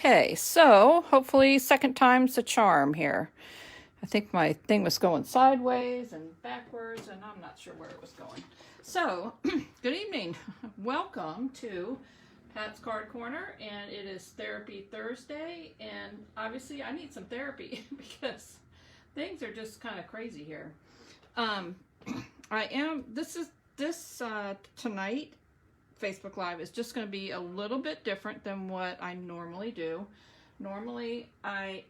Okay, so hopefully second time's the charm here. I think my thing was going sideways and backwards, and I'm not sure where it was going. So, good evening. Welcome to Pat's Card Corner, and it is Therapy Thursday, and obviously I need some therapy because things are just kind of crazy here. Tonight, Facebook Live is just going to be a little bit different than what I normally do. Normally, I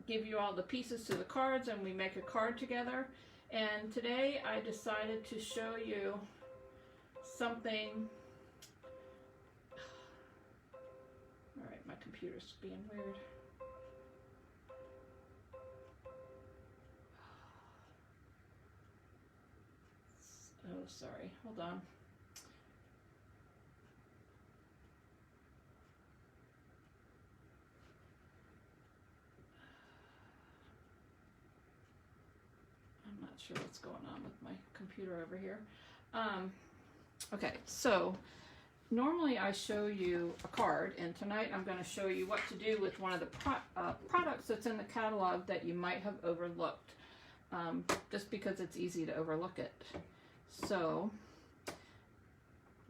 give you all the pieces to the cards and we make a card together. And today I decided to show you something. All right, my computer's being weird. Oh, sorry. Hold on. I'm not sure what's going on with my computer over here. Okay, so normally I show you a card, and tonight I'm going to show you what to do with one of the products that's in the catalog that you might have overlooked, just because it's easy to overlook it. So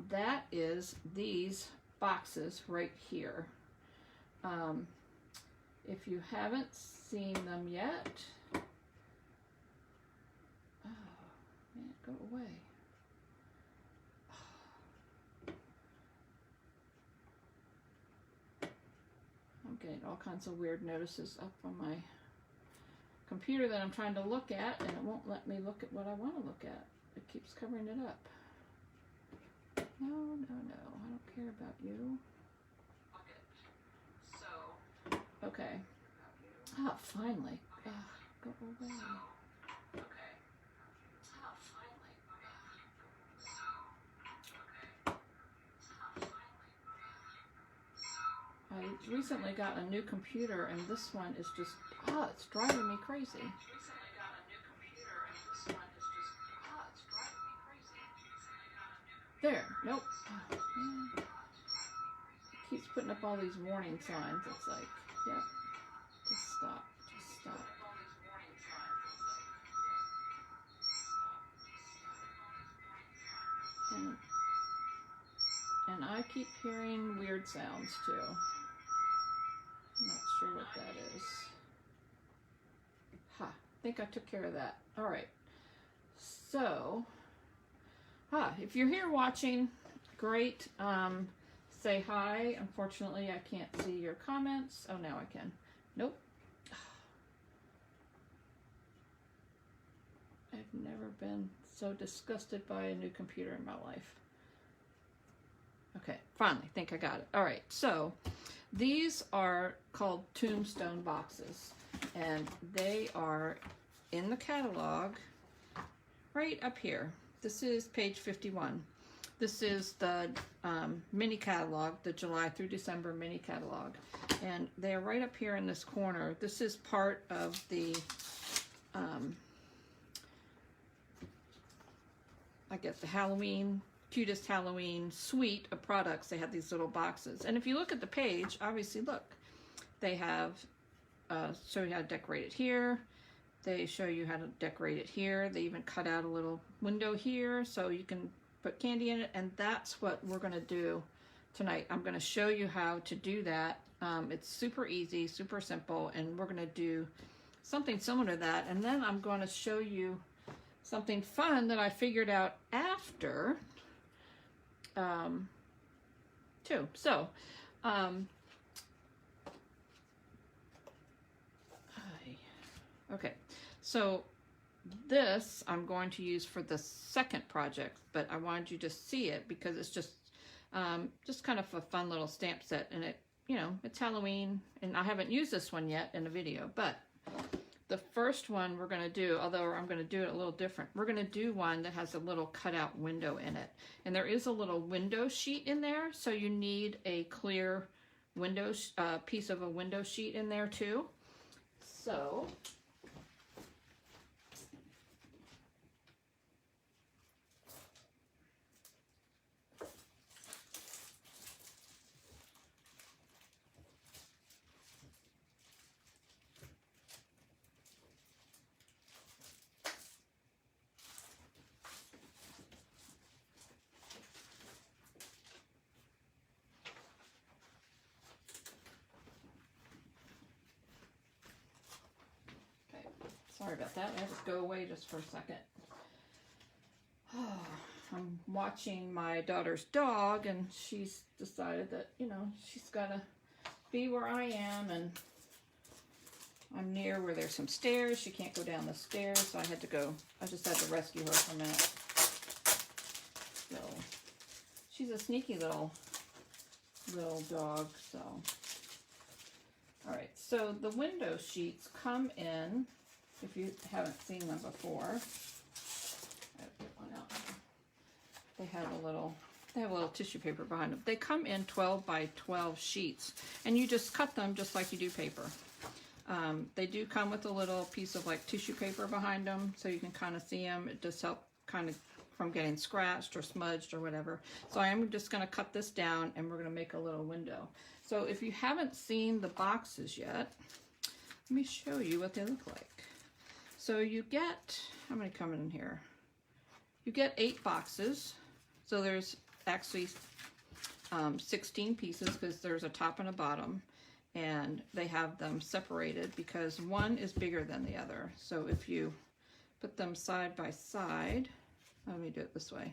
that is these boxes right here. If you haven't seen them yet, go away. I'm getting all kinds of weird notices up on my computer that I'm trying to look at, and it won't let me look at what I want to look at. It keeps covering it up. No, no, no. I don't care about you. Okay. Ah, finally. Go away. I recently got a new computer, and this one is just, it's driving me crazy. There, nope. It keeps putting up all these warning signs. It's like, yep, just stop, just stop. And I keep hearing weird sounds too. I'm not sure what that is. I think I took care of that. All right. So, if you're here watching, great. Say hi. Unfortunately, I can't see your comments. Oh, now I can. Nope. I've never been so disgusted by a new computer in my life. Okay, finally, think I got it. All right, so these are called Tombstone boxes, and they are in the catalog right up here. This is page 51. This is the mini catalog, the July through December mini catalog, and they are right up here in this corner. This is part of the, I guess, the cutest Halloween suite of products. They have these little boxes, and if you look at the page, obviously, look, they have show you how to decorate it here. They show you how to decorate it here. They even cut out a little window here so you can put candy in it, and that's what we're going to do tonight. I'm going to show you how to do that. It's super easy, super simple, and we're going to do something similar to that, and then I'm going to show you something fun that I figured out after too. So okay, so this I'm going to use for the second project, but I wanted you to see it because it's just kind of a fun little stamp set, and it, you know, it's Halloween, and I haven't used this one yet in a video, but the first one we're going to do, although I'm going to do it a little different, we're going to do one that has a little cutout window in it, and there is a little window sheet in there, so you need a clear window piece of a window sheet in there too. So Sorry about that. I have to go away just for a second. I'm watching my daughter's dog, and she's decided that, you know, she's got to be where I am, and I'm near where there's some stairs. She can't go down the stairs, so I just had to rescue her for a minute. So, she's a sneaky little dog, so. All right, so the window sheets come in, if you haven't seen them before. I'll get one out. They have a little tissue paper behind them. They come in 12 by 12 sheets, and you just cut them just like you do paper. They do come with a little piece of like tissue paper behind them, so you can kind of see them. It just helps kind of from getting scratched or smudged or whatever. So I am just going to cut this down, and we're going to make a little window. So if you haven't seen the boxes yet, let me show you what they look like. So you get, how many come in here? You get 8 boxes. So there's actually 16 pieces because there's a top and a bottom, and they have them separated because one is bigger than the other. So if you put them side by side, let me do it this way.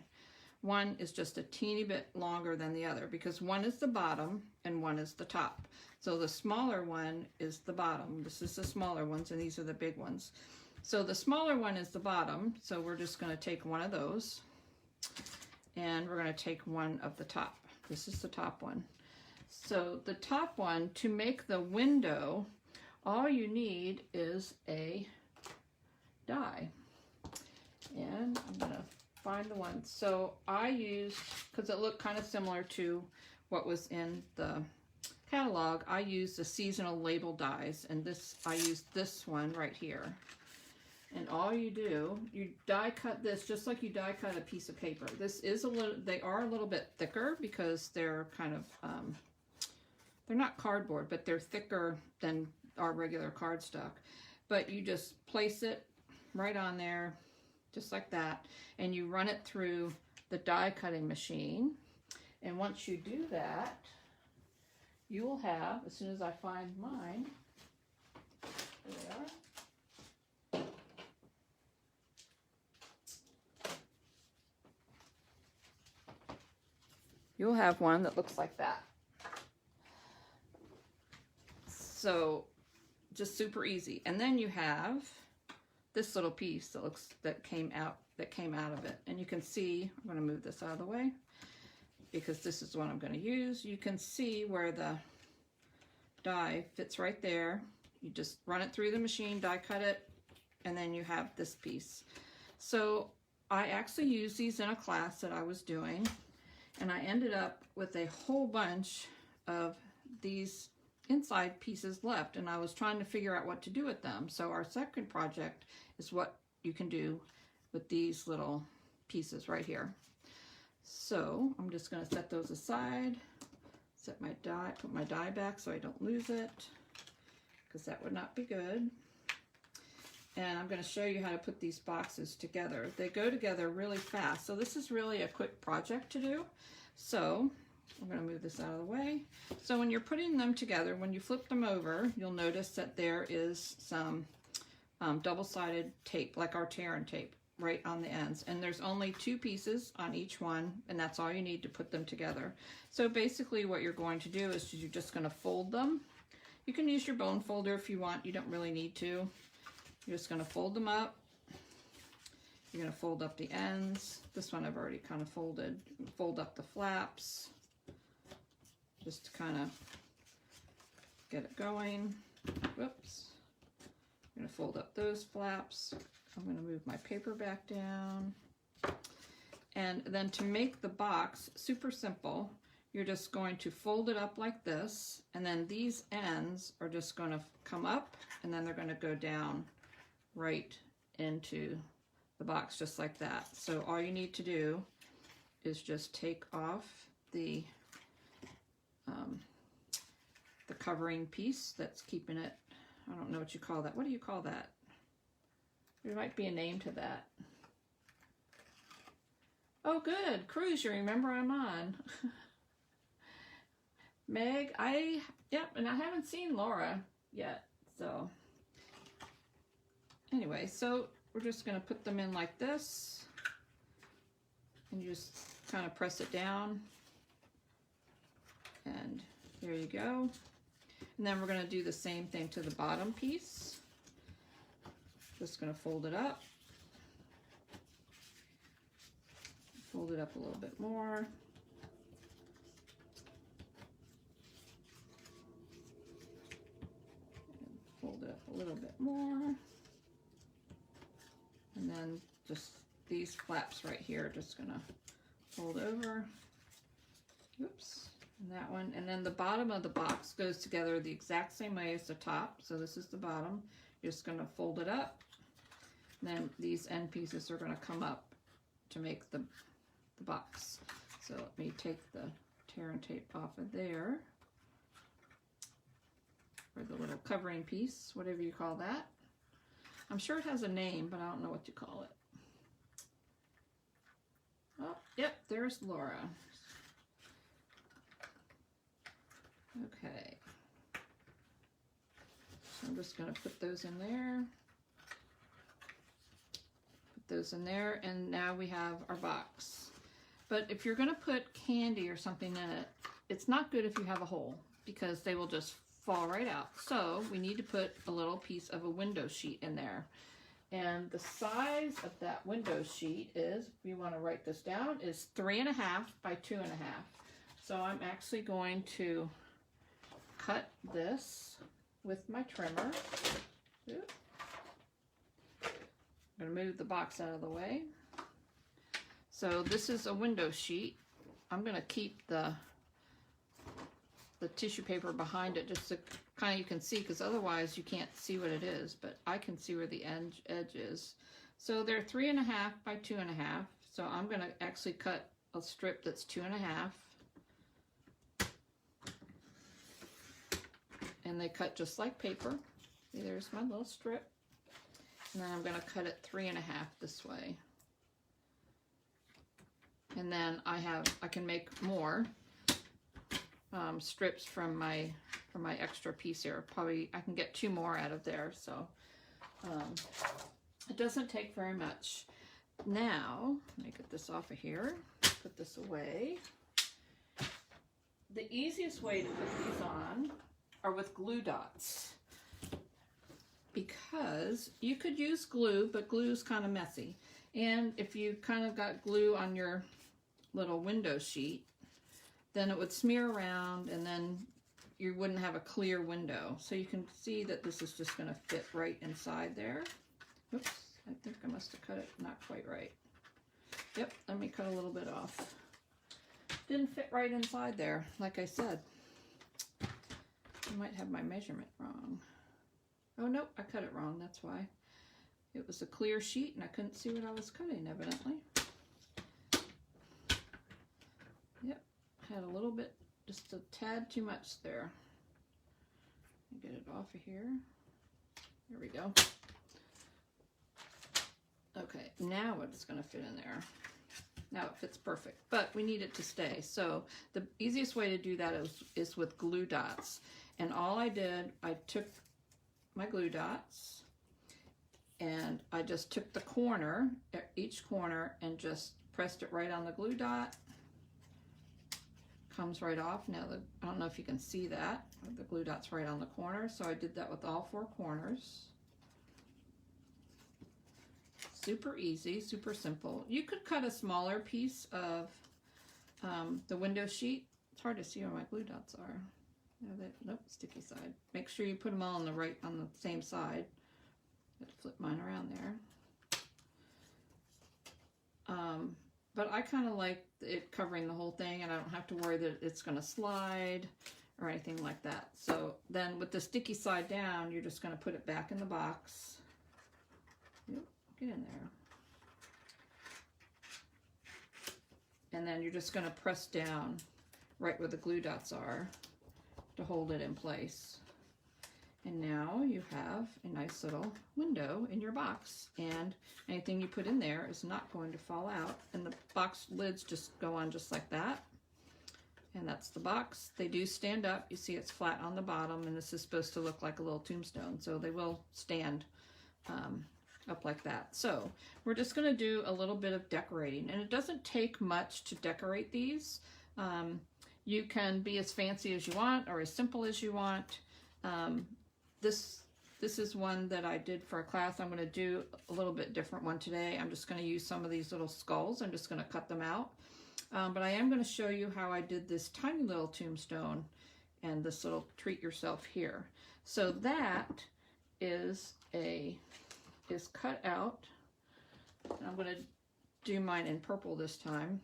One is just a teeny bit longer than the other because one is the bottom and one is the top. So the smaller one is the bottom. This is the smaller ones, and these are the big ones. So the smaller one is the bottom, so we're just going to take one of those, and we're going to take one of the top. This is the top one. So the top one, to make the window, all you need is a die. And I'm going to find the one. So I used, because it looked kind of similar to what was in the catalog, I used the seasonal label dies, and this, I used this one right here. And all you do, you die cut this just like you die cut a piece of paper. This is a little, they are a little bit thicker because they're kind of, they're not cardboard, but they're thicker than our regular cardstock. But you just place it right on there, just like that, and you run it through the die cutting machine. And once you do that, you will have, as soon as I find mine, there they are. You'll have one that looks like that. So just super easy. And then you have this little piece that came out of it. And you can see, I'm going to move this out of the way because this is what I'm going to use. You can see where the die fits right there. You just run it through the machine, die cut it, and then you have this piece. So I actually used these in a class that I was doing, and I ended up with a whole bunch of these inside pieces left, and I was trying to figure out what to do with them. So our second project is what you can do with these little pieces right here. So I'm just going to set those aside, set my die, put my die back so I don't lose it, because that would not be good. And I'm going to show you how to put these boxes together. They go together really fast. So this is really a quick project to do. So I'm going to move this out of the way. So when you're putting them together, when you flip them over, you'll notice that there is some double-sided tape, like our tear and tape, right on the ends. And there's only 2 pieces on each one, and that's all you need to put them together. So basically what you're going to do is you're just going to fold them. You can use your bone folder if you want. You don't really need to. You're just going to fold them up. You're going to fold up the ends. This one I've already kind of folded. Fold up the flaps, just to kind of get it going. Whoops. I'm going to fold up those flaps. I'm going to move my paper back down. And then to make the box super simple, you're just going to fold it up like this, and then these ends are just going to come up, and then they're going to go down right into the box just like that. So all you need to do is just take off the covering piece that's keeping it. I don't know what you call that. What do you call that? There might be a name to that. Oh, good. Cruise, you remember I'm on. Meg, yep, and I haven't seen Laura yet, so anyway, so we're just going to put them in like this, and you just kind of press it down, and there you go. And then we're going to do the same thing to the bottom piece. Just going to fold it up, fold it up a little bit more. Fold it up a little bit more, and then just these flaps right here, just gonna fold over. Oops, and that one, and then the bottom of the box goes together the exact same way as the top. So this is the bottom. You're just gonna fold it up, and then these end pieces are gonna come up to make the box. So let me take the tear and tape off of there. Or the little covering piece, whatever you call that. I'm sure it has a name, but I don't know what you call it. Oh, yep, there's Laura. Okay. So I'm just going to put those in there. Put those in there, and now we have our box. But if you're going to put candy or something in it, it's not good if you have a hole, because they will just fall right out. So we need to put a little piece of a window sheet in there. And the size of that window sheet is, if you want to write this down, is 3.5 by 2.5. So I'm actually going to cut this with my trimmer. Oops. I'm going to move the box out of the way. So this is a window sheet. I'm going to keep the tissue paper behind it just to kind of you can see, because otherwise you can't see what it is, but I can see where the edge is. So they're 3.5 by 2.5. So I'm going to actually cut a strip that's 2.5. And they cut just like paper. See, there's my little strip. And then I'm going to cut it 3.5 this way. And then I can make more strips from my extra piece here. Probably I can get 2 more out of there, so it doesn't take very much. Now let me get this off of here, put this away. The easiest way to put these on are with glue dots, because you could use glue, but glue is kind of messy, and if you kind of got glue on your little window sheet, then it would smear around, and then you wouldn't have a clear window. So you can see that this is just going to fit right inside there. Oops, I think I must have cut it not quite right. Yep, let me cut a little bit off. Didn't fit right inside there, like I said. I might have my measurement wrong. Oh, nope, I cut it wrong, that's why. It was a clear sheet, and I couldn't see what I was cutting, evidently. Yep. Had a little bit, just a tad too much there. Get it off of here. There we go. Okay, now it's going to fit in there. Now it fits perfect, but we need it to stay. So the easiest way to do that is with glue dots. And all I did, I took my glue dots and I just took the corner, each corner, and just pressed it right on the glue dot. Comes right off. Now, I don't know if you can see that. The glue dot's right on the corner, so I did that with all 4 corners. Super easy, super simple. You could cut a smaller piece of the window sheet. It's hard to see where my glue dots are. Nope, sticky side. Make sure you put them all on the same side. Got to flip mine around there. But I kind of like it covering the whole thing, and I don't have to worry that it's going to slide or anything like that. So then with the sticky side down, you're just going to put it back in the box. Yep, get in there. And then you're just going to press down right where the glue dots are to hold it in place. And now you have a nice little window in your box, and anything you put in there is not going to fall out. And the box lids just go on just like that. And that's the box. They do stand up. You see it's flat on the bottom, and this is supposed to look like a little tombstone, so they will stand up like that. So we're just going to do a little bit of decorating, and it doesn't take much to decorate these. You can be as fancy as you want or as simple as you want. This is one that I did for a class. I'm going to do a little bit different one today. I'm just going to use some of these little skulls. I'm just going to cut them out. But I am going to show you how I did this tiny little tombstone and this little treat yourself here. So that is cut out. I'm going to do mine in purple this time.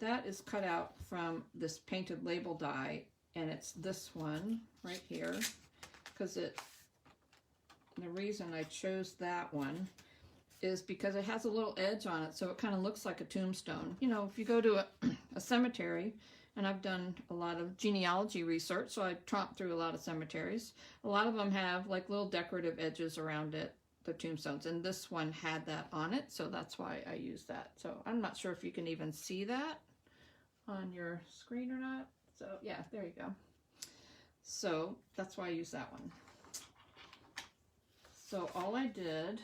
That is cut out from this painted label die, and it's this one right here, because the reason I chose that one is because it has a little edge on it, so it kind of looks like a tombstone. You know, if you go to a cemetery, and I've done a lot of genealogy research, so I tromped through a lot of cemeteries. A lot of them have like little decorative edges around it, the tombstones, and this one had that on it, so that's why I used that. So I'm not sure if you can even see that on your screen or not. So yeah, there you go. So that's why I use that one. So all I did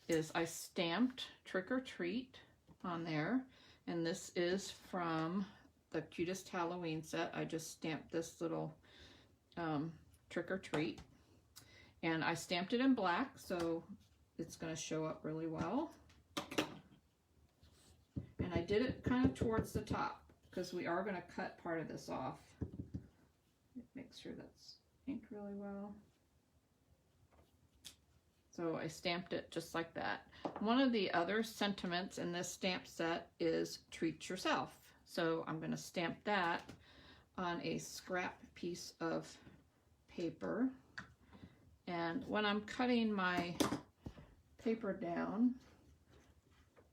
is I stamped Trick or Treat on there, and this is from the Cutest Halloween set. I just stamped this little Trick or Treat, and I stamped it in black, so it's going to show up really well. And I did it kind of towards the top because we are going to cut part of this off. Make sure that's inked really well. So I stamped it just like that. One of the other sentiments in this stamp set is treat yourself. So I'm going to stamp that on a scrap piece of paper. And when I'm cutting my paper down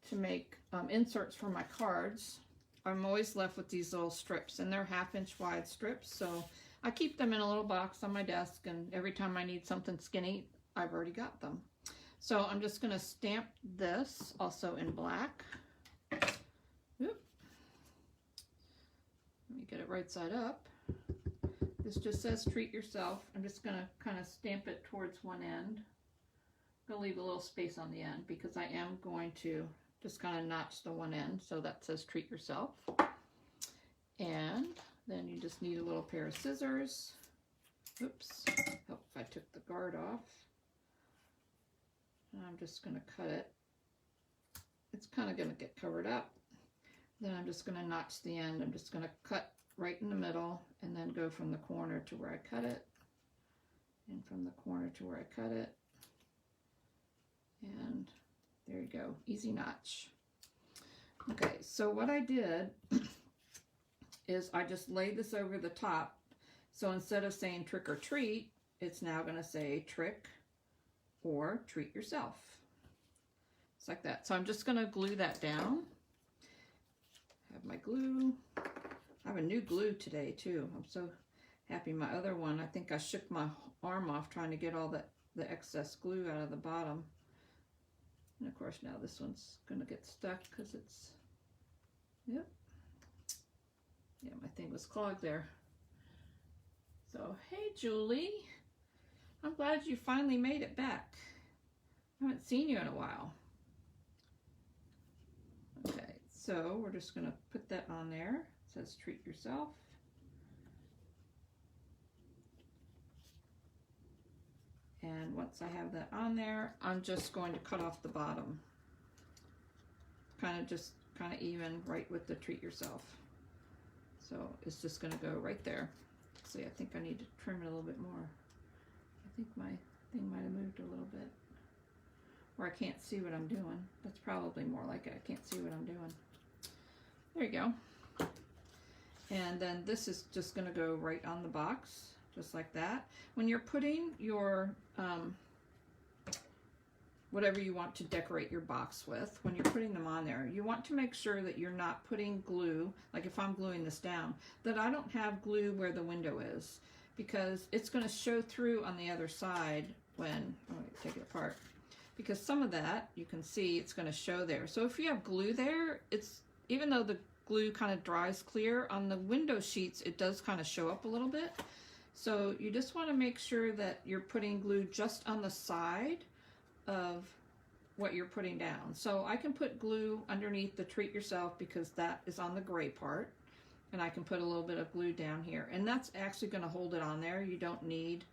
to make inserts for my cards, I'm always left with these little strips, and they're 1/2 inch wide strips. So I keep them in a little box on my desk, and every time I need something skinny, I've already got them. So I'm just going to stamp this also in black. Oop. Let me get it right side up. This just says treat yourself. I'm just going to kind of stamp it towards one end. I'm going to leave a little space on the end because I am going to just kind of notch the one end. So that says treat yourself. And then you just need a little pair of scissors. Oops. Help if I took the guard off. And I'm just going to cut it. It's kind of going to get covered up. Then I'm just going to notch the end. I'm just going to cut right in the middle and then go from the corner to where I cut it, and from the corner to where I cut it. And there you go, easy notch. Okay, so what I did is I just laid this over the top. So instead of saying trick or treat, it's now going to say trick or treat yourself. It's like that. So I'm just going to glue that down. Have my glue. I have a new glue today too. I'm so happy. My other one, I think I shook my arm off trying to get all the excess glue out of the bottom. And of course now this one's going to get stuck because it's, yep. Yeah, my thing was clogged there. So, hey Julie, I'm glad you finally made it back. I haven't seen you in a while. Okay, so we're just going to put that on there. It says treat yourself. And once I have that on there, I'm just going to cut off the bottom. Kind of even right with the treat yourself. So it's just going to go right there. See, I think I need to trim it a little bit more. I think my thing might have moved a little bit. Or I can't see what I'm doing. That's probably more like it. I can't see what I'm doing. There you go. And then this is just going to go right on the box, just like that. When you're putting your whatever you want to decorate your box with, when you're putting them on there, you want to make sure that you're not putting glue, like if I'm gluing this down, that I don't have glue where the window is, because it's going to show through on the other side when, oh, take it apart, because some of that, you can see it's going to show there. So if you have glue there, it's, even though the glue kind of dries clear, on the window sheets, it does kind of show up a little bit. So you just want to make sure that you're putting glue just on the side of what you're putting down. So I can put glue underneath the Treat Yourself because that is on the gray part. And I can put a little bit of glue down here. And that's actually going to hold it on there. You don't need,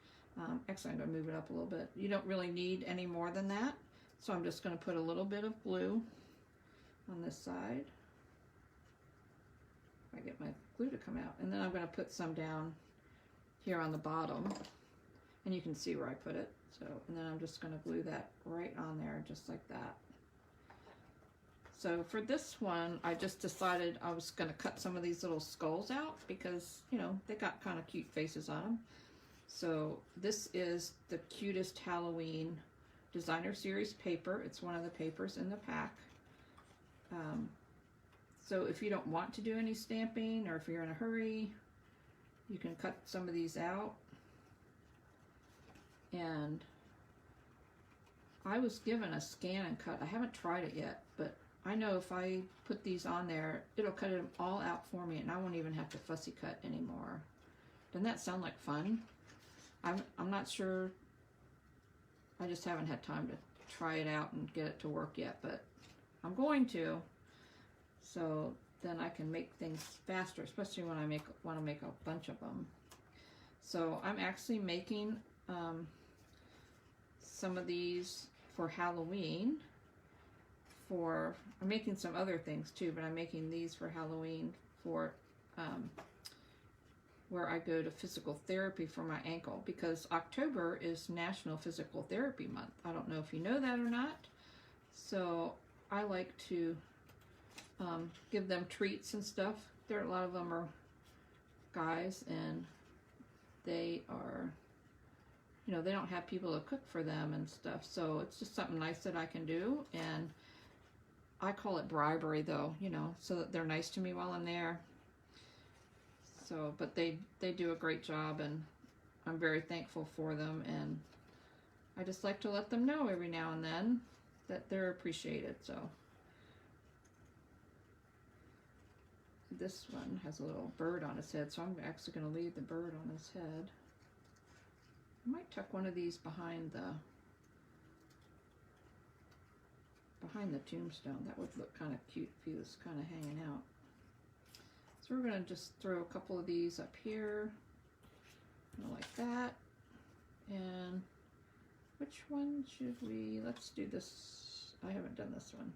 actually I'm going to move it up a little bit. You don't really need any more than that. So I'm just going to put a little bit of glue on this side. I get my glue to come out. And then I'm going to put some down here on the bottom. And you can see where I put it. So, and then I'm just going to glue that right on there, just like that. So for this one, I just decided I was going to cut some of these little skulls out because, you know, they got kind of cute faces on them. So this is the Cutest Halloween Designer Series paper. It's one of the papers in the pack. So if you don't want to do any stamping, or if you're in a hurry, you can cut some of these out. And I was given a scan and cut. I haven't tried it yet, but I know if I put these on there, it'll cut them all out for me, and I won't even have to fussy cut anymore. Doesn't that sound like fun? I'm not sure. I just haven't had time to try it out and get it to work yet, but I'm going to. So then I can make things faster, especially when I want to make a bunch of them. So I'm actually making some of these for Halloween. I'm making some other things too, but I'm making these for Halloween for where I go to physical therapy for my ankle, because October is National Physical Therapy Month. I don't know if you know that or not. So I like to give them treats and stuff. A lot of them are guys, and they are, you know, they don't have people to cook for them and stuff. So it's just something nice that I can do. And I call it bribery, though, you know, so that they're nice to me while I'm there. So, but they do a great job, and I'm very thankful for them, and I just like to let them know every now and then that they're appreciated. So this one has a little bird on his head, so I'm actually going to leave the bird on his head. I might tuck one of these behind the tombstone. That would look kind of cute if he was kind of hanging out. So we're going to just throw a couple of these up here, like that. And which one should we, let's do this. I haven't done this one.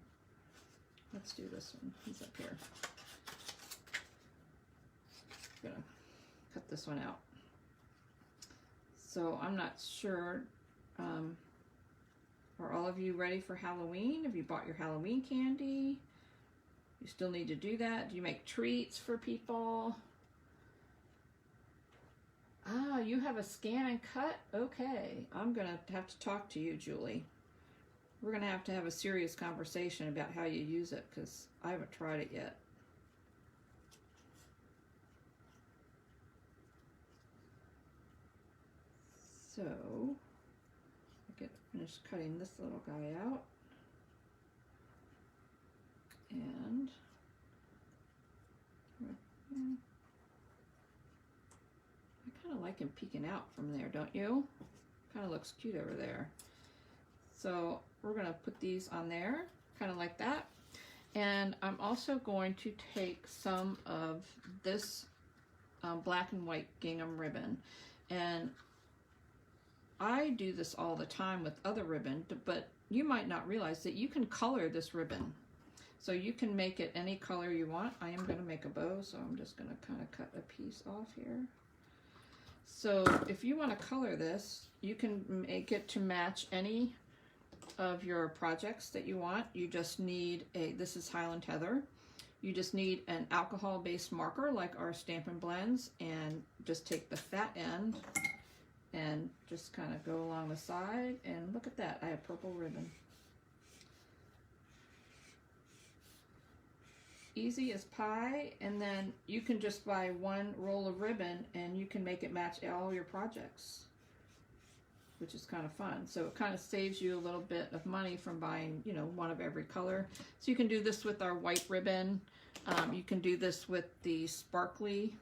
Let's do this one. He's up here. I'm going to cut this one out. So I'm not sure, are all of you ready for Halloween? Have you bought your Halloween candy? You still need to do that? Do you make treats for people? Ah, you have a scan and cut? Okay, I'm going to have to talk to you, Julie. We're going to have a serious conversation about how you use it, because I haven't tried it yet. So, I finished cutting this little guy out. And I kind of like him peeking out from there, don't you? Kind of looks cute over there. So we're going to put these on there, kind of like that. And I'm also going to take some of this black and white gingham ribbon. And I do this all the time with other ribbon, but you might not realize that you can color this ribbon. So you can make it any color you want. I am going to make a bow, so I'm just going to kind of cut a piece off here. So if you want to color this, you can make it to match any of your projects that you want. You just need this is Highland Heather. You just need an alcohol-based marker like our Stampin' Blends, and just take the fat end and just kind of go along the side, and look at that, I have purple ribbon. Easy as pie. And then you can just buy one roll of ribbon and you can make it match all your projects, which is kind of fun. So it kind of saves you a little bit of money from buying, you know, one of every color. So you can do this with our white ribbon. You can do this with the sparkly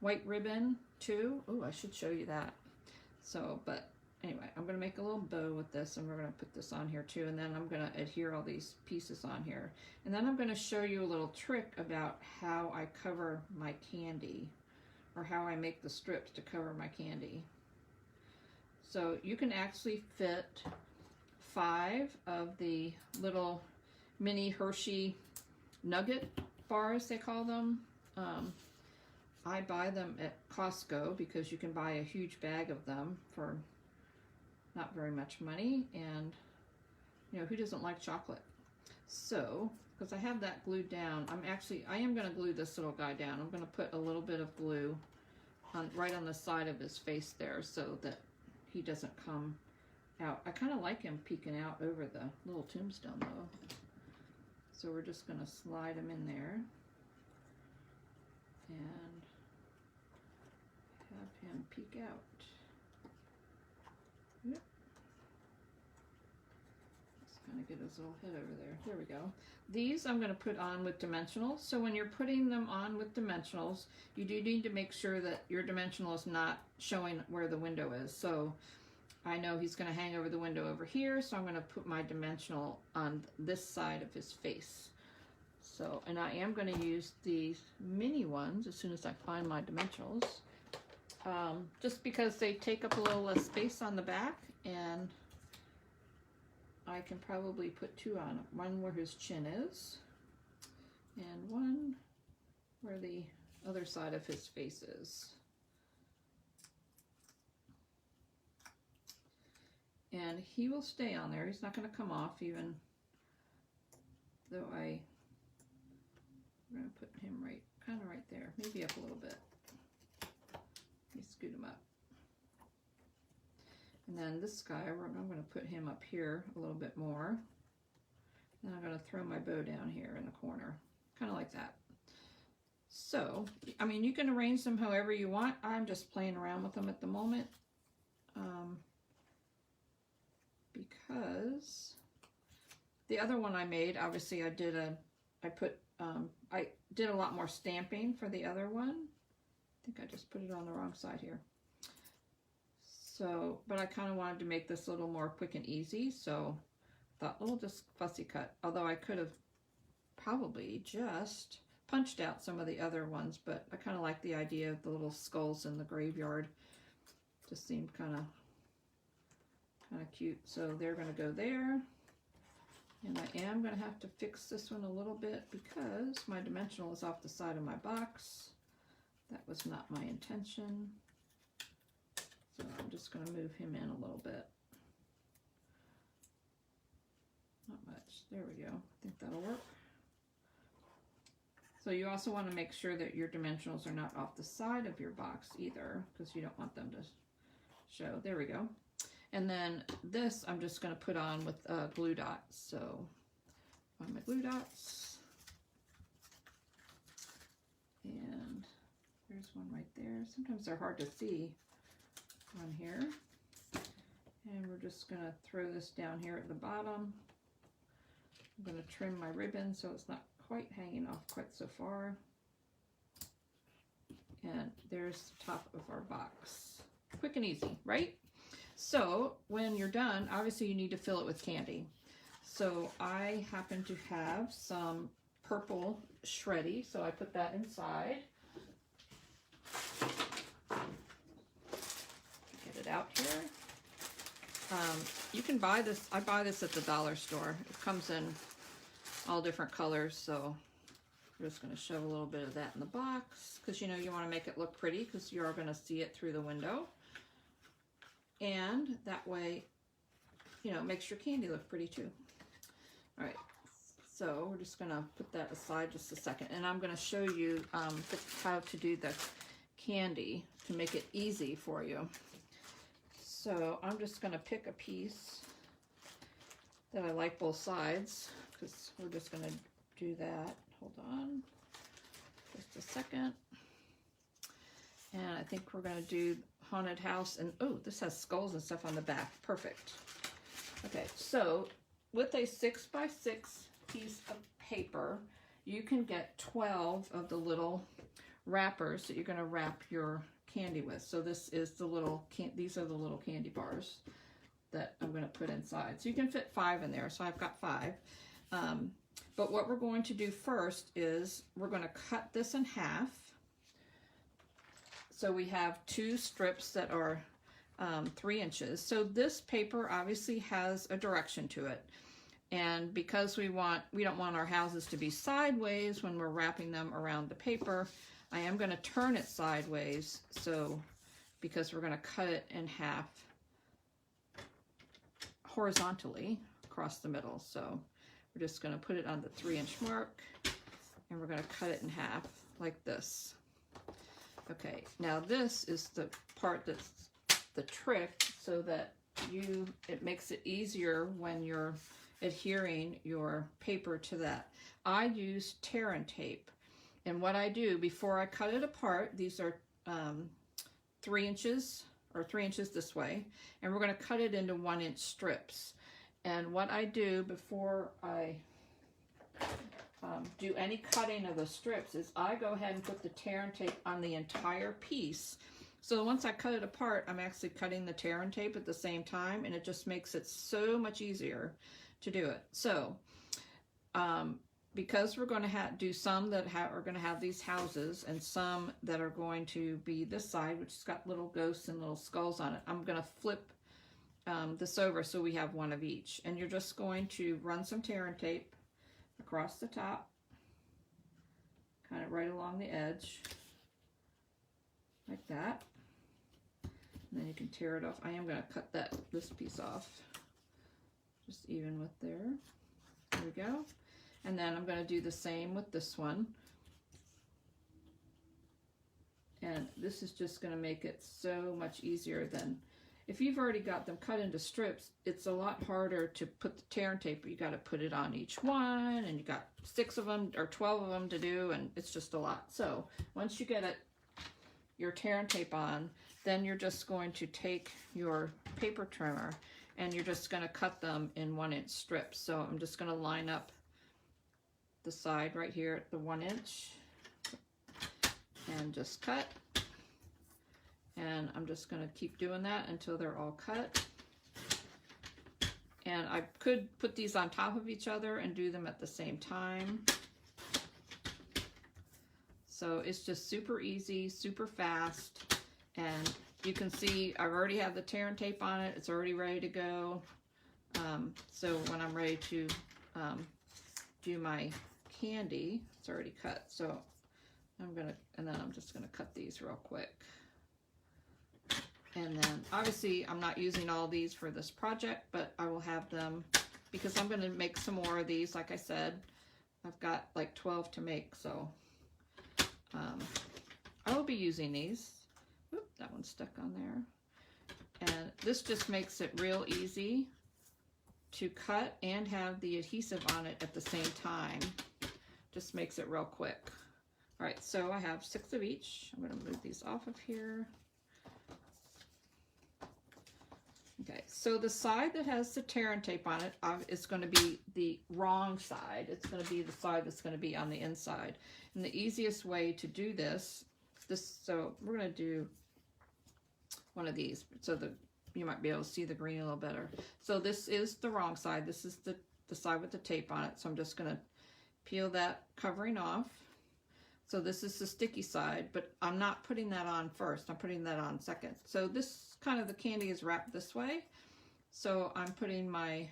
white ribbon too. Oh, I should show you that. So, but anyway, I'm going to make a little bow with this, and we're going to put this on here too, and then I'm going to adhere all these pieces on here. And then I'm going to show you a little trick about how I cover my candy, or how I make the strips to cover my candy. So you can actually fit 5 of the little mini Hershey nugget bars, they call them. I buy them at Costco because you can buy a huge bag of them for not very much money, and you know, who doesn't like chocolate? So, because I have that glued down, I am going to glue this little guy down. I'm going to put a little bit of glue right on the side of his face there so that he doesn't come out. I kind of like him peeking out over the little tombstone though. So we're just going to slide him in there and have him peek out. Yep. Just kind of get his little head over there. There we go. These I'm going to put on with dimensionals. So when you're putting them on with dimensionals, you do need to make sure that your dimensional is not showing where the window is. So I know he's going to hang over the window over here, so I'm going to put my dimensional on this side of his face. So, and I am going to use these mini ones as soon as I find my dimensionals, just because they take up a little less space on the back, and I can probably put 2 on, one where his chin is, and one where the other side of his face is. And he will stay on there. He's not going to come off, even though I'm going to put him kind of right there, maybe up a little bit. Let me scoot him up. And then this guy, I'm going to put him up here a little bit more. Then I'm going to throw my bow down here in the corner, kind of like that. So, I mean, you can arrange them however you want. I'm just playing around with them at the moment. Because the other one I made, obviously I did a lot more stamping for the other one. I think I just put it on the wrong side here. So, but I kind of wanted to make this a little more quick and easy, so I thought, oh, just fussy cut. Although I could have probably just punched out some of the other ones, but I kind of like the idea of the little skulls in the graveyard. Just seemed kind of cute. So they're going to go there, and I am going to have to fix this one a little bit because my dimensional is off the side of my box. That was not my intention, so I'm just going to move him in a little bit. Not much. There we go. I think that'll work. So you also want to make sure that your dimensionals are not off the side of your box either, because you don't want them to show. There we go. And then this I'm just going to put on with glue dots. So find my glue dots. And there's one right there. Sometimes they're hard to see on here. And we're just going to throw this down here at the bottom. I'm going to trim my ribbon so it's not quite hanging off quite so far. And there's the top of our box. Quick and easy, right? So when you're done, obviously you need to fill it with candy. So I happen to have some purple shreddy, so I put that inside. Get it out here. You can buy this, I buy this at the dollar store. It comes in all different colors, so we're just going to shove a little bit of that in the box, because you know you want to make it look pretty, because you're going to see it through the window. And that way, you know, it makes your candy look pretty too. All right, so we're just gonna put that aside just a second, and I'm gonna show you how to do the candy to make it easy for you. So I'm just gonna pick a piece that I like both sides, because we're just gonna do that. Hold on, just a second. And I think we're gonna do haunted house, and oh, this has skulls and stuff on the back. Perfect. Okay, so with a 6x6 piece of paper, you can get 12 of the little wrappers that you're going to wrap your candy with. So this is the little, these are the little candy bars that I'm going to put inside. So you can fit 5 in there, so I've got 5. But what we're going to do first is we're going to cut this in half. So we have 2 strips that are 3 inches. So this paper obviously has a direction to it. And because we don't want our houses to be sideways when we're wrapping them around the paper, I am going to turn it sideways, so because we're going to cut it in half horizontally across the middle. So we're just going to put it on the 3-inch mark, and we're going to cut it in half like this. Okay, now this is the part that's the trick, so that it makes it easier when you're adhering your paper to that. I use tear and tape, and what I do before I cut it apart, these are 3 inches or 3 inches this way, and we're going to cut it into 1-inch strips. And what I do before I do any cutting of the strips is I go ahead and put the tear and tape on the entire piece. So once I cut it apart, I'm actually cutting the tear and tape at the same time, and it just makes it so much easier to do it. So because we're going to do some that are going to have these houses and some that are going to be this side, which has got little ghosts and little skulls on it, I'm going to flip this over so we have 1 of each. And you're just going to run some tear and tape across the top, kind of right along the edge, like that. And then you can tear it off. I am going to cut this piece off, just even with there. There we go. And then I'm going to do the same with this one. And this is just going to make it so much easier than if you've already got them cut into strips. It's a lot harder to put the tear and tape. You got to put it on each one, and you got 6 of them or 12 of them to do, and it's just a lot. So once you get your tear and tape on, then you're just going to take your paper trimmer and you're just going to cut them in 1-inch strips. So I'm just going to line up the side right here at the 1 inch and just cut. And I'm just going to keep doing that until they're all cut. And I could put these on top of each other and do them at the same time. So it's just super easy, super fast. And you can see I've already have the tear and tape on it. It's already ready to go. So when I'm ready to do my candy, it's already cut. So and then I'm just gonna cut these real quick. And then obviously I'm not using all these for this project, but I will have them because I'm gonna make some more of these. Like I said, I've got like 12 to make, so I will be using these. Oop, that one's stuck on there. And this just makes it real easy to cut and have the adhesive on it at the same time. Just makes it real quick. All right, so I have 6 of each. I'm going to move these off of here. Okay, so the side that has the tear and tape on it is going to be the wrong side. It's going to be the side that's going to be on the inside. And the easiest way to do so we're going to do one of these so that you might be able to see the green a little better. So this is the wrong side. This is the side with the tape on it. So I'm just going to peel that covering off. So this is the sticky side, but I'm not putting that on first. I'm putting that on second. So this kind of the candy is wrapped this way. So I'm putting my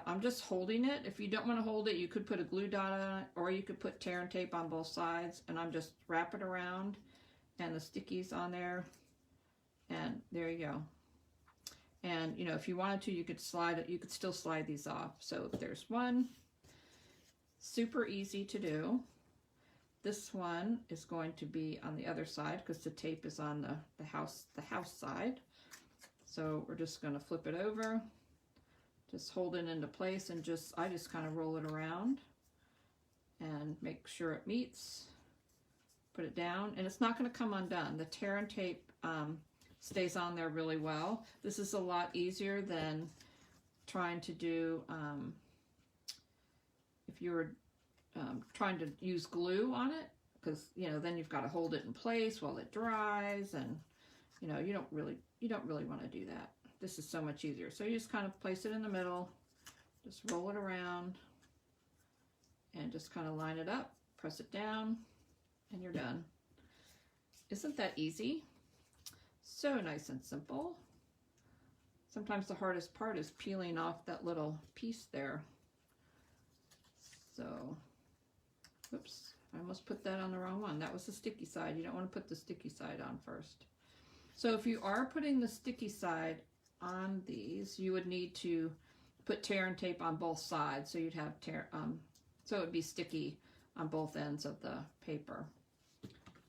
I'm just holding it. If you don't want to hold it, you could put a glue dot on it, or you could put tear and tape on both sides, and I'm just wrap it around and the stickies on there, and there you go. And you know, if you wanted to, you could slide it, you could still slide these off. So there's one, super easy to do. This one is going to be on the other side because the tape is on the house side. So we're just going to flip it over, just hold it into place, and I just kind of roll it around and make sure it meets. Put it down, and it's not going to come undone. The tear and tape stays on there really well. This is a lot easier than trying to do if you were trying to use glue on it, because, you know, then you've got to hold it in place while it dries, and, you know, you don't really want to do that. This is so much easier. So you just kind of place it in the middle, just roll it around, and just kind of line it up, press it down, and you're done. Isn't that easy? So nice and simple. Sometimes the hardest part is peeling off that little piece there. So, oops, I almost put that on the wrong one. That was the sticky side. You don't want to put the sticky side on first. So if you are putting the sticky side on these, you would need to put tear and tape on both sides. So you'd have so it would be sticky on both ends of the paper.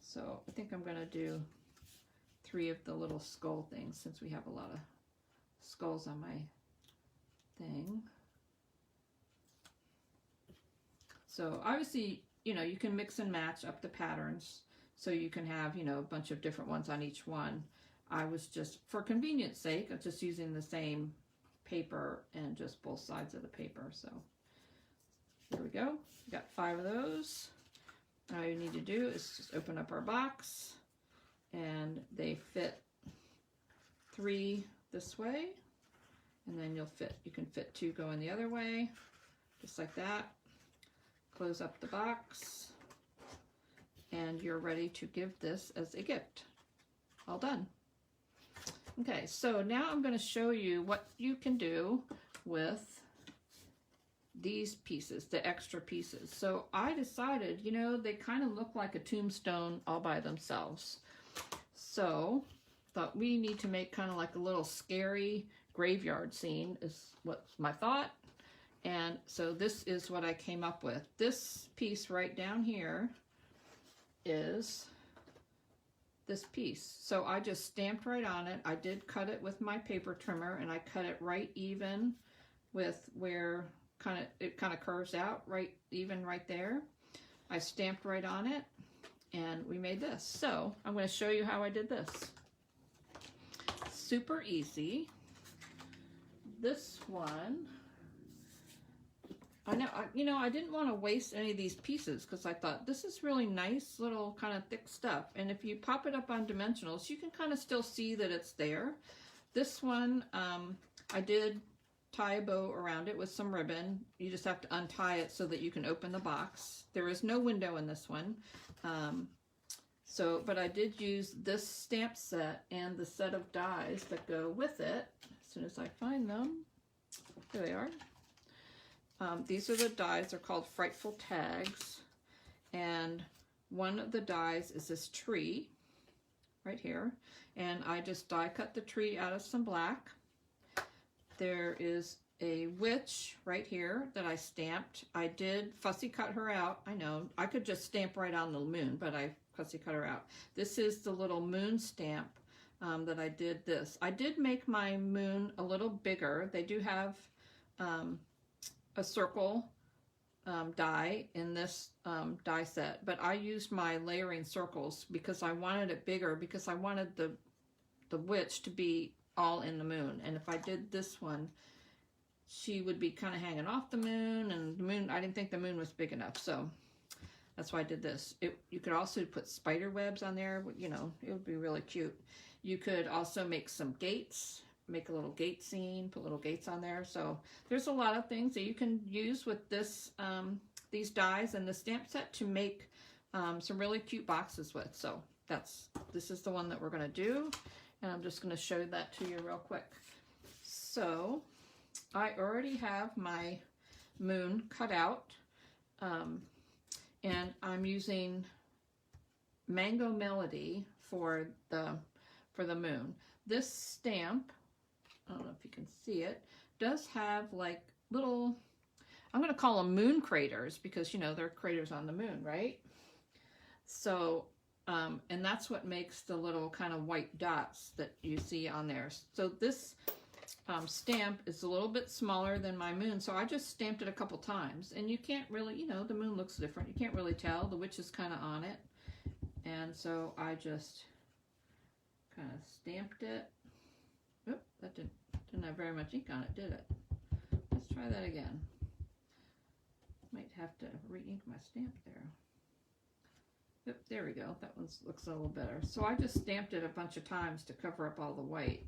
So I think I'm going to do 3 of the little skull things, since we have a lot of skulls on my thing. So obviously, you know, you can mix and match up the patterns, so you can have, you know, a bunch of different ones on each one. I was just, for convenience sake, I'm just using the same paper and just both sides of the paper. So there we go. We got 5 of those. All you need to do is just open up our box, and they fit 3 this way, and then you can fit 2 going the other way, just like that. Close up the box, and you're ready to give this as a gift. All done. Okay, so now I'm going to show you what you can do with these pieces, the extra pieces. So I decided, you know, they kind of look like a tombstone all by themselves. So thought we need to make kind of like a little scary graveyard scene, is what's my thought. And so this is what I came up with. This piece right down here is this piece. So I just stamped right on it. I did cut it with my paper trimmer, and I cut it right even with where it kind of curves out right even right there. I stamped right on it, and we made this. So I'm going to show you how I did this. Super easy. This one, I didn't want to waste any of these pieces, because I thought this is really nice little kind of thick stuff, and if you pop it up on dimensionals, you can kind of still see that it's there. This one, I did tie a bow around it with some ribbon. You just have to untie it so that you can open the box. There is no window in this one. But I did use this stamp set and the set of dies that go with it. As soon as I find them, here they are. These are the dies. They're called Frightful Tags. And one of the dies is this tree right here. And I just die cut the tree out of some black. There is a witch right here that I stamped. I did fussy cut her out. I know, I could just stamp right on the moon, but I fussy cut her out. This is the little moon stamp that I did this. I did make my moon a little bigger. They do have a circle die in this die set, but I used my layering circles because I wanted it bigger, because I wanted the witch to be all in the moon. And if I did this one, she would be kind of hanging off the moon, and the moon, I didn't think the moon was big enough, so that's why I did this. You could also put spider webs on there, you know, it would be really cute. You could also make some gates, make a little gate scene, put little gates on there. So there's a lot of things that you can use with this, these dies and the stamp set to make some really cute boxes with. So this is the one that we're going to do. And I'm just going to show that to you real quick. So I already have my moon cut out, and I'm using Mango Melody for the moon. This stamp, I don't know if you can see it, does have like little, I'm going to call them moon craters, because, you know, they're craters on the moon, right? So and that's what makes the little kind of white dots that you see on there. So this stamp is a little bit smaller than my moon, so I just stamped it a couple times, and you can't really, you know, the moon looks different. You can't really tell. The witch is kind of on it, and so I just kind of stamped it. Oop, that didn't have very much ink on it, did it? Let's try that again. Might have to re-ink my stamp there. there we go. That one looks a little better. So I just stamped it a bunch of times to cover up all the white.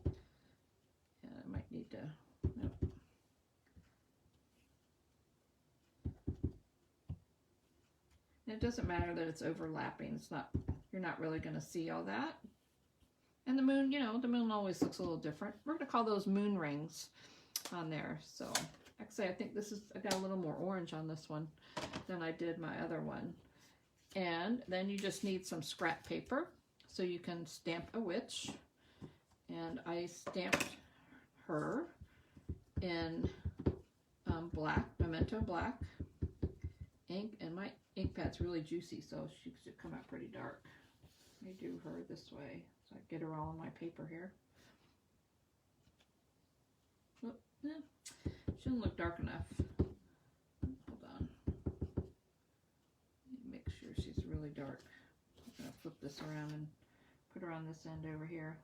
And I might need to, nope. And it doesn't matter that it's overlapping. It's not, you're not really going to see all that. And the moon, you know, the moon always looks a little different. We're going to call those moon rings on there. So actually, I think this is, I got a little more orange on this one than I did my other one. And then you just need some scrap paper so you can stamp a witch. And I stamped her in black, memento black ink, and my ink pad's really juicy, so she should come out pretty dark. Let me do her this way so I get her all on my paper here. Oh, yeah. She doesn't look dark enough. Hold on. Make sure she's really dark. I'm going to flip this around and put her on this end over here.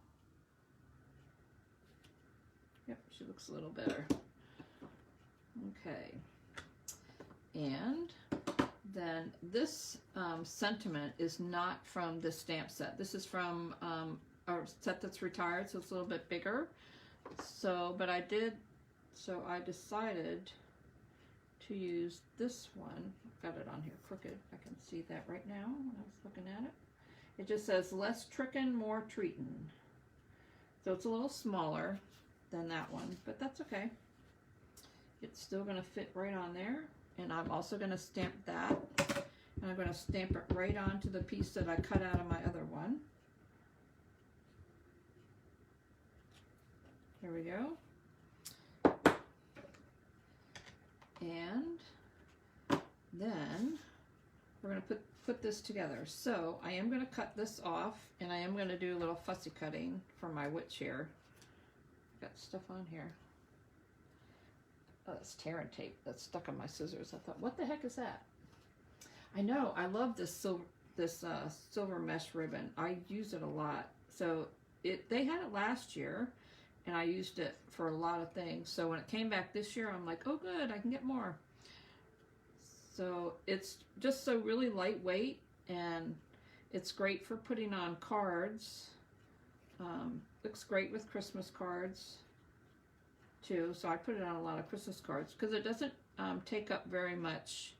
Yep, she looks a little better. Okay. And then this sentiment is not from this stamp set. This is from a set that's retired, so it's a little bit bigger. So, but I decided to use this one. I've got it on here crooked. I can see that right now when I was looking at it. It just says less trickin', more treatin'. So it's a little smaller than that one, but that's okay. It's still going to fit right on there. And I'm also going to stamp that. And I'm going to stamp it right onto the piece that I cut out of my other one. There we go. And then we're going to put this together. So I am going to cut this off, and I am going to do a little fussy cutting for my witch here. Got stuff on here. Oh, that's tear and tape that's stuck on my scissors. I thought, what the heck is that? I know, I love this silver mesh ribbon. I use it a lot. So they had it last year, and I used it for a lot of things. So when it came back this year, I'm like, oh good, I can get more. So it's just so really lightweight, and it's great for putting on cards. Looks great with Christmas cards too. So I put it on a lot of Christmas cards because it doesn't take up very much,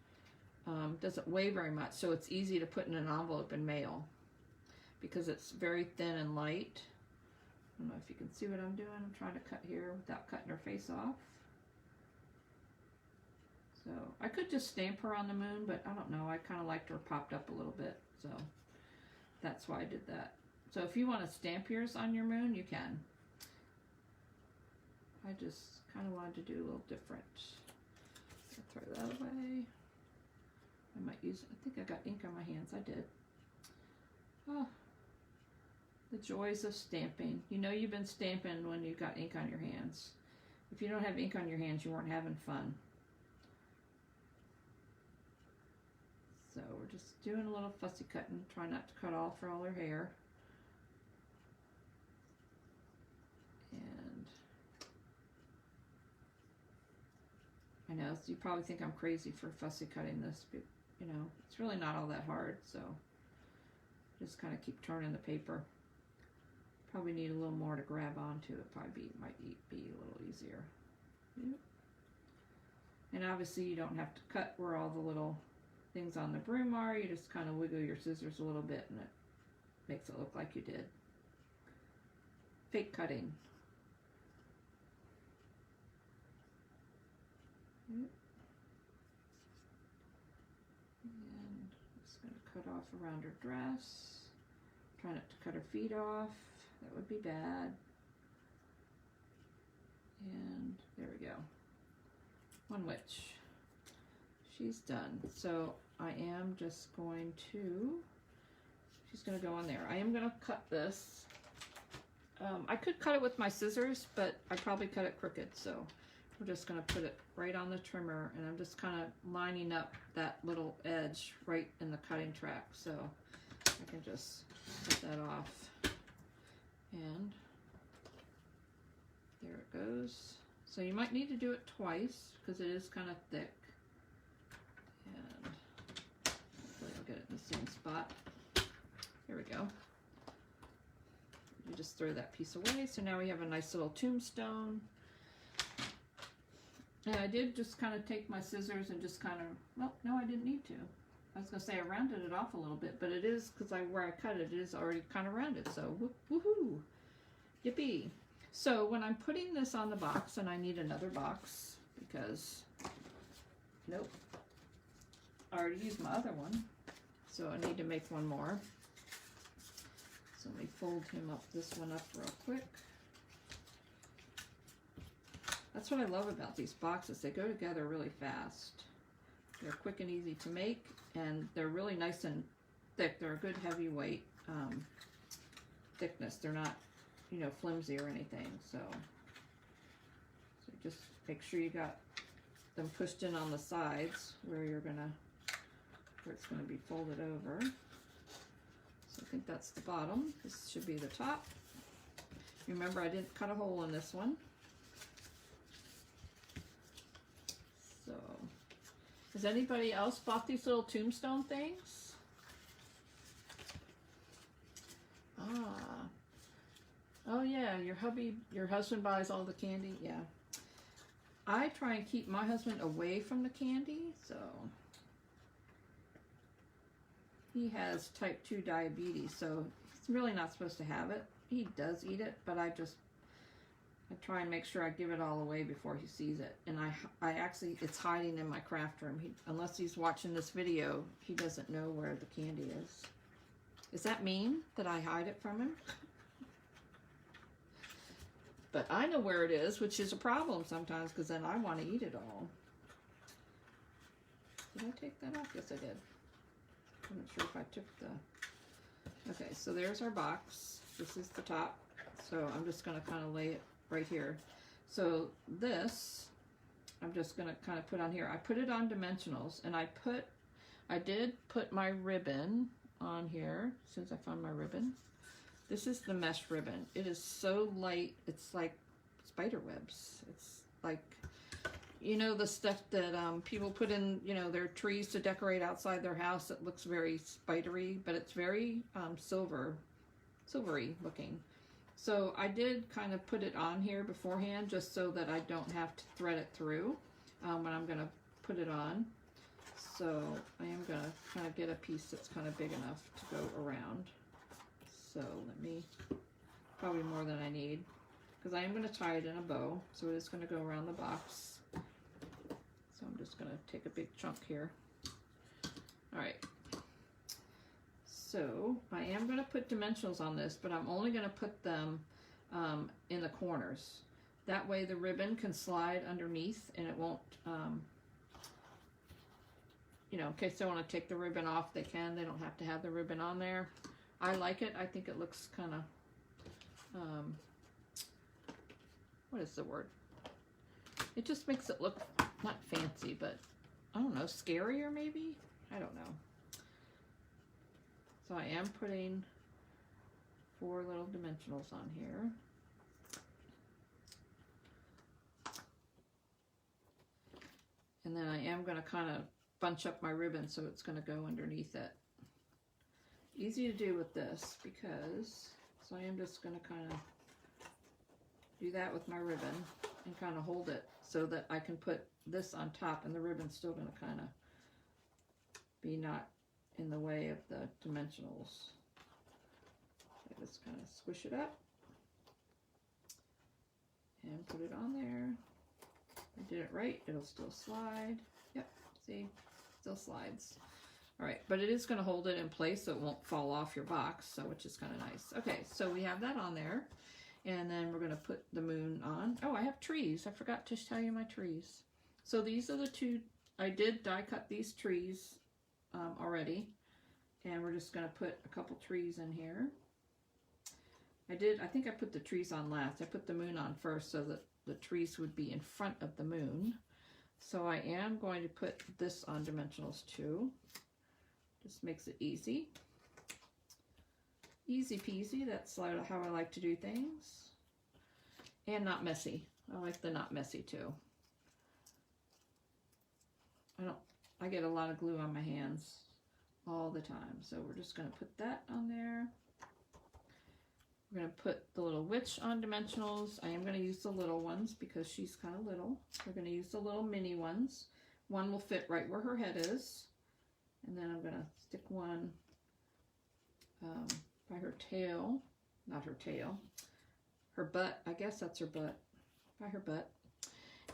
doesn't weigh very much. So it's easy to put in an envelope and mail because it's very thin and light. I don't know if you can see what I'm doing. I'm trying to cut here without cutting her face off. So I could just stamp her on the moon, but I don't know. I kind of liked her popped up a little bit. So that's why I did that. So if you want to stamp yours on your moon, you can. I just kind of wanted to do a little different. I'll throw that away. I might use, I think I got ink on my hands. I did. Oh, the joys of stamping. You know you've been stamping when you got ink on your hands. If you don't have ink on your hands, you weren't having fun. So we're just doing a little fussy cutting. Try not to cut off all her hair. And I know, so you probably think I'm crazy for fussy cutting this, but you know, it's really not all that hard, so just kind of keep turning the paper. Probably need a little more to grab onto. It probably might be a little easier. Yep. And obviously you don't have to cut where all the little things on the broom are. You just kind of wiggle your scissors a little bit and it makes it look like you did. Fake cutting. Yep. And just going to cut off around her dress. Try not to cut her feet off. That would be bad. And there we go. One witch. She's done. So I am just going to, she's going to go on there. I am going to cut this. I could cut it with my scissors, but I probably cut it crooked. So we're just going to put it right on the trimmer, and I'm just kind of lining up that little edge right in the cutting track. So I can just cut that off. And there it goes. So you might need to do it twice because it is kind of thick. And hopefully I'll get it in the same spot. There we go. You just throw that piece away. So now we have a nice little tombstone. And I did just kind of take my scissors and just kind of, well, no, I didn't need to. I was going to say I rounded it off a little bit, but it is, because where I cut it, it is already kind of rounded. So, woohoo, yippee. So when I'm putting this on the box, and I need another box, because, nope, I already used my other one. So I need to make one more. So let me fold this one up real quick. That's what I love about these boxes. They go together really fast. They're quick and easy to make, and they're really nice and thick. They're a good heavyweight thickness. They're not, you know, flimsy or anything. So just make sure you got them pushed in on the sides where it's gonna be folded over. So I think that's the bottom. This should be the top. Remember, I didn't cut a hole in this one. So, has anybody else bought these little tombstone things? Ah. Oh yeah, your husband buys all the candy? Yeah. I try and keep my husband away from the candy, so. He has type 2 diabetes, so he's really not supposed to have it. He does eat it, but I try and make sure I give it all away before he sees it. And I actually, it's hiding in my craft room. Unless he's watching this video, he doesn't know where the candy is. Does that mean that I hide it from him? But I know where it is, which is a problem sometimes, because then I want to eat it all. Did I take that off? Yes, I did. I'm not sure if I took the... Okay, so there's our box. This is the top. So I'm just going to kind of lay it right here. So this, I'm just going to kind of put on here. I put it on dimensionals, and I did put my ribbon on here, as soon as I found my ribbon. This is the mesh ribbon. It is so light, it's like spider webs. It's like, you know, the stuff that people put in, you know, their trees to decorate outside their house. It looks very spidery, but it's very silvery looking. So I did kind of put it on here beforehand, just so that I don't have to thread it through when I'm going to put it on. So I am going to kind of get a piece that's kind of big enough to go around. So let me, probably more than I need, because I am going to tie it in a bow. So it is going to go around the box. So I'm just going to take a big chunk here. All right. So I am going to put dimensionals on this, but I'm only going to put them in the corners. That way the ribbon can slide underneath and it won't, you know, in case they want to take the ribbon off, they can. They don't have to have the ribbon on there. I like it. I think it looks kind of, what is the word? It just makes it look, not fancy, but I don't know, scarier maybe? I don't know. So I am putting 4 little dimensionals on here. And then I am going to kind of bunch up my ribbon so it's going to go underneath it. Easy to do with this because, so I am just going to kind of do that with my ribbon and kind of hold it so that I can put this on top, and the ribbon's still going to kind of be not in the way of the dimensionals. I just kind of squish it up and put it on there. If I did it right, it'll still slide. Yep, see, still slides. All right, but it is going to hold it in place so it won't fall off your box, so which is kind of nice. Okay, so we have that on there, and then we're going to put the moon on. Oh, I have trees. I forgot to tell you my trees. So these are the 2. I did die cut these trees already, and we're just going to put a couple trees in here. I think I put the trees on last. I put the moon on first so that the trees would be in front of the moon. So I am going to put this on dimensionals too. Just makes it easy. Easy peasy, that's how I like to do things. And not messy. I like the not messy too. I get a lot of glue on my hands. all the time. So we're just going to put that on there. We're going to put the little witch on dimensionals. I am going to use the little ones because she's kind of little. We're going to use the little mini ones. One will fit right where her head is. And then I'm going to stick one by her tail. Not her tail. Her butt. I guess that's her butt. By her butt.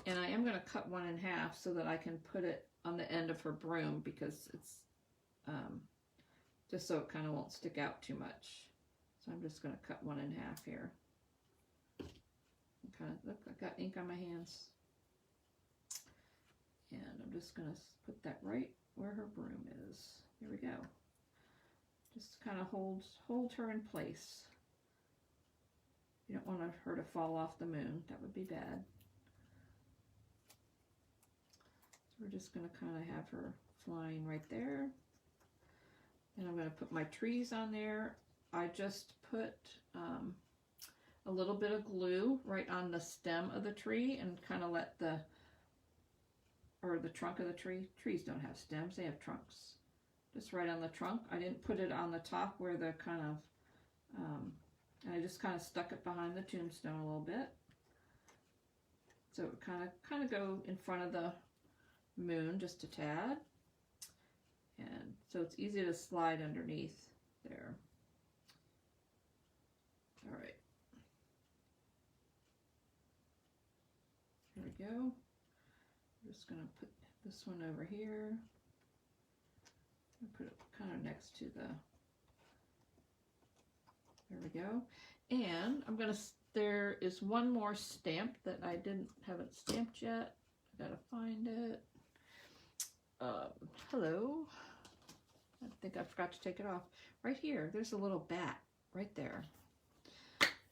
And I am going to cut one in half so that I can put it on the end of her broom because it's just so it kind of won't stick out too much. So I'm just going to cut one in half here. Kind of, look, I got ink on my hands. And I'm just going to put that right where her broom is. There we go. Just kind of hold her in place. You don't want her to fall off the moon. That would be bad. So we're just going to kind of have her flying right there. And I'm going to put my trees on there. I just put a little bit of glue right on the stem of the tree and kind of let the trunk of the tree. Trees don't have stems, they have trunks. Just right on the trunk. I didn't put it on the top where the kind of, and I just kind of stuck it behind the tombstone a little bit. So it kind of go in front of the moon just a tad. And so it's easy to slide underneath there. All right. Here we go. I'm just going to put this one over here. Put it kind of next to the, there we go. And I'm going to, there is one more stamp that I haven't stamped yet. I gotta find it. Hello. I think I forgot to take it off. Right here, there's a little bat right there.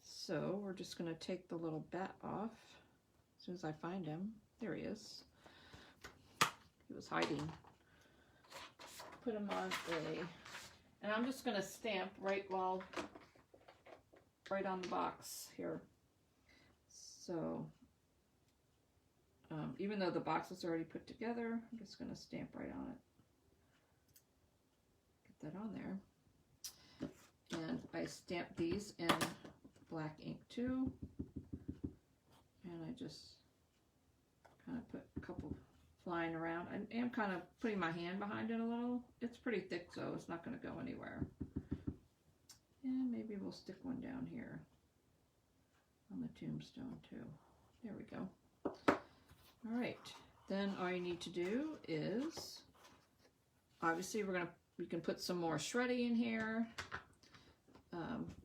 So we're just going to take the little bat off as soon as I find him. There he is. He was hiding. Put him on and I'm just going to stamp right on the box here. So even though the box is already put together, I'm just going to stamp right on it. Get that on there. And I stamp these in black ink too, and I just kind of put a couple flying around. I am kind of putting my hand behind it a little. It's pretty thick, so it's not going to go anywhere. And maybe we'll stick one down here on the tombstone too. There we go. All right, then all you need to do is, obviously we can put some more shreddy in here.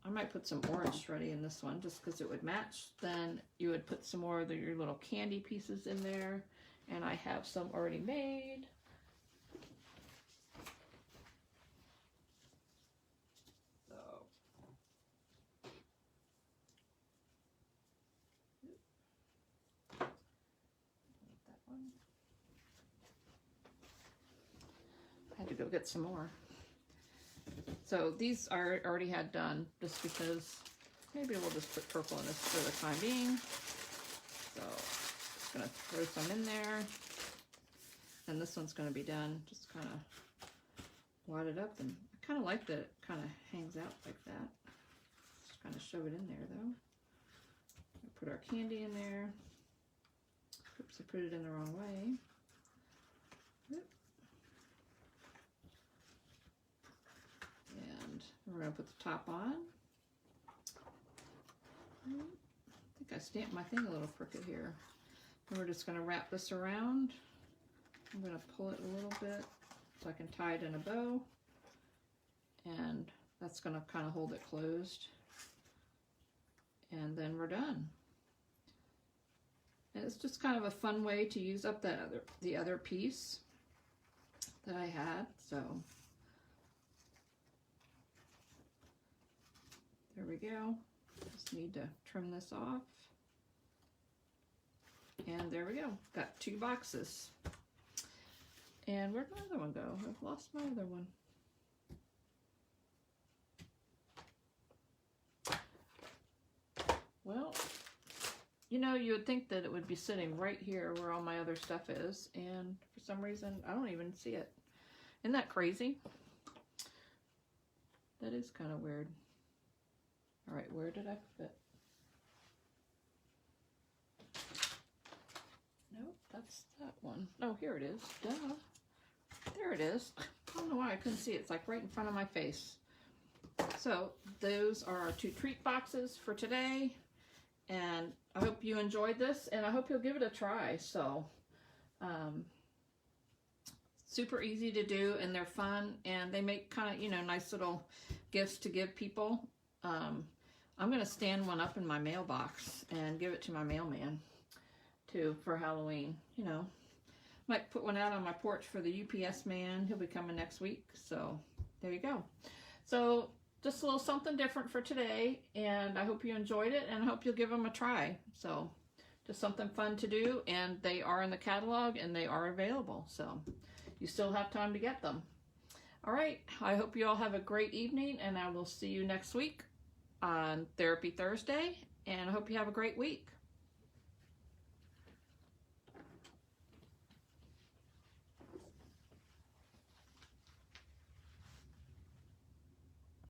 I might put some orange shreddy in this one just because it would match. Then you would put some more of your little candy pieces in there. And I have some already made. So, that one. I had to go get some more. So these are already had done just because maybe we'll just put purple in this for the time being. So just going to throw some in there. And this one's going to be done. Just kind of wad it up. And I kind of like that it kind of hangs out like that. Just kind of shove it in there though. Put our candy in there. Oops, I put it in the wrong way. We're going to put the top on. I think I stamped my thing a little crooked here. And we're just going to wrap this around. I'm going to pull it a little bit so I can tie it in a bow. And that's going to kind of hold it closed. And then we're done. And it's just kind of a fun way to use up the other piece that I had. So there we go. Just need to trim this off. And there we go. Got 2 boxes. And where'd my other one go? I've lost my other one. Well, you know, you would think that it would be sitting right here where all my other stuff is. And for some reason, I don't even see it. Isn't that crazy? That is kind of weird. All right, where did I fit? Nope, that's that one. Oh, here it is. Duh. There it is. I don't know why I couldn't see it. It's like right in front of my face. So those are our 2 treat boxes for today. And I hope you enjoyed this, and I hope you'll give it a try. So, super easy to do, and they're fun, and they make kind of, you know, nice little gifts to give people. I'm going to stand one up in my mailbox and give it to my mailman, too, for Halloween. You know, might put one out on my porch for the UPS man. He'll be coming next week, so there you go. So, just a little something different for today, and I hope you enjoyed it, and I hope you'll give them a try. So, just something fun to do, and they are in the catalog, and they are available, so you still have time to get them. All right, I hope you all have a great evening, and I will see you next week on Therapy Thursday, and I hope you have a great week.